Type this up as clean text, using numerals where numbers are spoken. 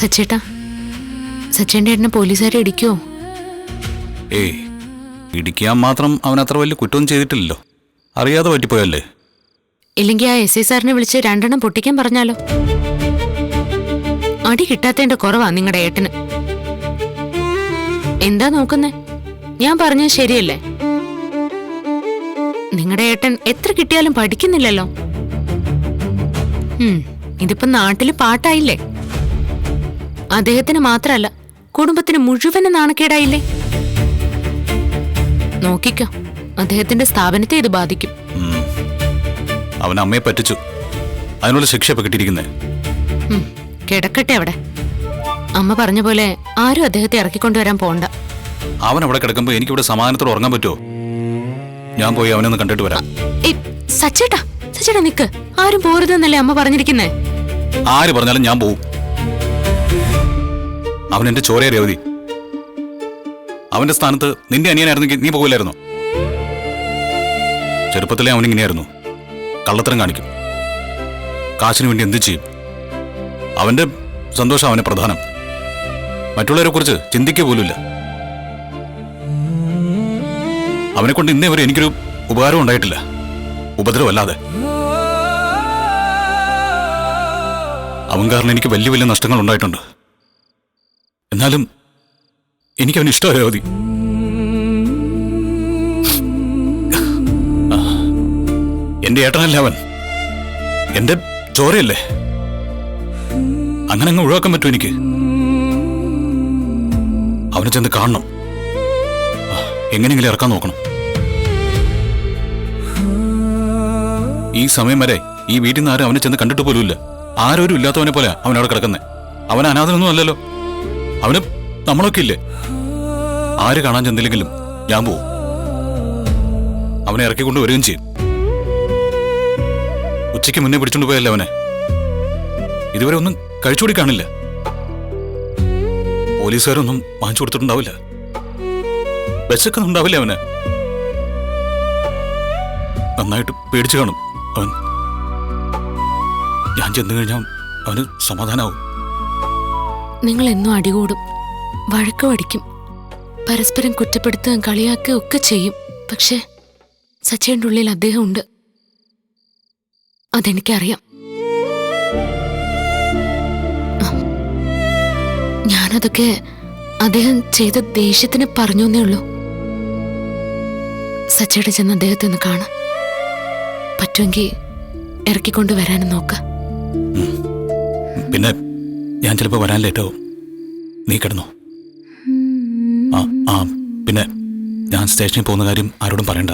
സച്ചേട്ടാ, സച്ചേന്റെ ഏട്ടനെ പോലീസുകാരെ ഇടിക്കുവോ? ഏയ്, ഇടിക്കാൻ മാത്രം അവൻ അത്ര വലിയ കുറ്റമൊന്നും ചെയ്തിട്ടില്ലല്ലോ. അറിയാതെ പറ്റിപ്പോയല്ലേ. ഇല്ലെങ്കിൽ ആ എസ് ഐ സാറിനെ വിളിച്ച് രണ്ടെണ്ണം പൊട്ടിക്കാൻ പറഞ്ഞാലോ? അടി കിട്ടാത്തതിന്റെ കുറവാ നിങ്ങളുടെ ഏട്ടന്. എന്താ നോക്കുന്നേ? ഞാൻ പറഞ്ഞത് ശരിയല്ലേ? നിങ്ങളുടെ ഏട്ടൻ എത്ര കിട്ടിയാലും പഠിക്കുന്നില്ലല്ലോ. ഇതിപ്പോ നാട്ടില് പാട്ടായില്ലേ? അദ്ദേഹത്തിന് മാത്രല്ല, കുടുംബത്തിന് മുഴുവനും നാണക്കേടായില്ലേ? നോക്കിക്കോ, അദ്ദേഹത്തിന്റെ സ്ഥാപനത്തെ ഇത് ബാധിക്കും. അവൻ അമ്മയെ പറ്റിച്ചു, അതിനുള്ള ശിക്ഷ ഇപ്പൊ കിട്ടിയിരിക്കുന്നേ. കിടക്കട്ടെ അവിടെ. അമ്മ പറഞ്ഞ പോലെ ആരും അദ്ദേഹത്തെ ഇറക്കിക്കൊണ്ടുവരാൻ പോണ്ട. അവൻ അവിടെ കിടക്കുമ്പോ എനിക്കിവിടെ സമാധാനത്തോടെ ഉറങ്ങാൻ പറ്റുമോ? ഞാൻ പോയി അവനൊന്ന് കണ്ടിട്ട് വരാം. സച്ചേട്ടാ, സച്ചേട്ടാ നിക്ക്. ആരും പോരുതെന്നല്ലേ അമ്മ പറഞ്ഞിരിക്കുന്നേ? ആര് പറഞ്ഞാലും ഞാൻ പോവും. അവൻ എന്റെ ചോരയെ രവതി. അവന്റെ സ്ഥാനത്ത് നിന്റെ അനിയനായിരുന്നെങ്കിൽ നീ പോകില്ലായിരുന്നോ? ചെറുപ്പത്തിലെ അവനിങ്ങനെയായിരുന്നു. കള്ളത്തരം കാണിക്കും, കാശിന് വേണ്ടി എന്ത് ചെയ്യും. അവന്റെ സന്തോഷം അവന് പ്രധാനം. മറ്റുള്ളവരെ കുറിച്ച് ചിന്തിക്കുക പോലുമില്ല. അവനെ കൊണ്ട് ഇന്നേ വരെ എനിക്കൊരു ഉപകാരം ഉണ്ടായിട്ടില്ല, ഉപദ്രവമല്ലാതെ. അവൻ കാരണം എനിക്ക് വലിയ വലിയ നഷ്ടങ്ങൾ ഉണ്ടായിട്ടുണ്ട്. എന്നാലും എനിക്കവന് ഇഷ്ടമായ മതി. എന്റെ ഏട്ടനല്ലേ അവൻ, എന്റെ ചോരയല്ലേ. അങ്ങനെ അങ്ങ് ഒഴിവാക്കാൻ പറ്റുമോ എനിക്ക്? അവനെ ചെന്ന് കാണണം, എങ്ങനെയെങ്കിലും ഇറക്കാൻ നോക്കണം. ഈ സമയം വരെ ഈ വീട്ടിൽ നിന്ന് ആരും അവനെ ചെന്ന് കണ്ടിട്ട് പോലുമില്ല. ആരോരും ഇല്ലാത്തവനെ പോലെ അവനവിടെ കിടക്കുന്നേ. അവൻ അനാഥനൊന്നും അല്ലല്ലോ. അവന് നമ്മളൊക്കെ ഇല്ലേ. ആര് കാണാൻ ചെന്നില്ലെങ്കിലും ഞാൻ പോവും. അവനെ ഇറക്കിക്കൊണ്ട് വരികയും ചെയ്യും. ഉച്ചയ്ക്ക് മുന്നേ പിടിച്ചോണ്ട് പോയല്ലേ അവനെ. ഇതുവരെ ഒന്നും കഴിച്ചുകൂടി കാണില്ല. പോലീസുകാരൊന്നും വാങ്ങിച്ചു കൊടുത്തിട്ടുണ്ടാവില്ല. വിശക്കുന്നുണ്ടാവില്ല അവന്. നന്നായിട്ട് പേടിച്ചു കാണും അവൻ. ഞാൻ ചെന്നു കഴിഞ്ഞാൽ അവന് സമാധാനാവും. നിങ്ങൾ എന്നും അടികൂടും, വഴക്കും അടിക്കും, പരസ്പരം കുറ്റപ്പെടുത്തുകയും കളിയാക്കുകയും ഒക്കെ ചെയ്യും. പക്ഷേ സച്ചേന്റെ ഉള്ളിൽ അദ്ദേഹം ഉണ്ട്, അതെനിക്കറിയാം. ഞാനതൊക്കെ അദ്ദേഹം ചെയ്ത ദേഷ്യത്തിന് പറഞ്ഞേ ഉള്ളൂ. സച്ചേട്ടൻ ചെന്ന് അദ്ദേഹത്തെ ഒന്ന് കാണാം. പറ്റുമെങ്കിൽ ഇറക്കിക്കൊണ്ട് വരാനും നോക്ക. പിന്നെ ഞാൻ ചിലപ്പോ വരാൻ ലേറ്റാവും. നീ കിടന്നോ. പിന്നെ ഞാൻ സ്റ്റേഷനിൽ പോകുന്ന കാര്യം ആരോടും പറയണ്ട.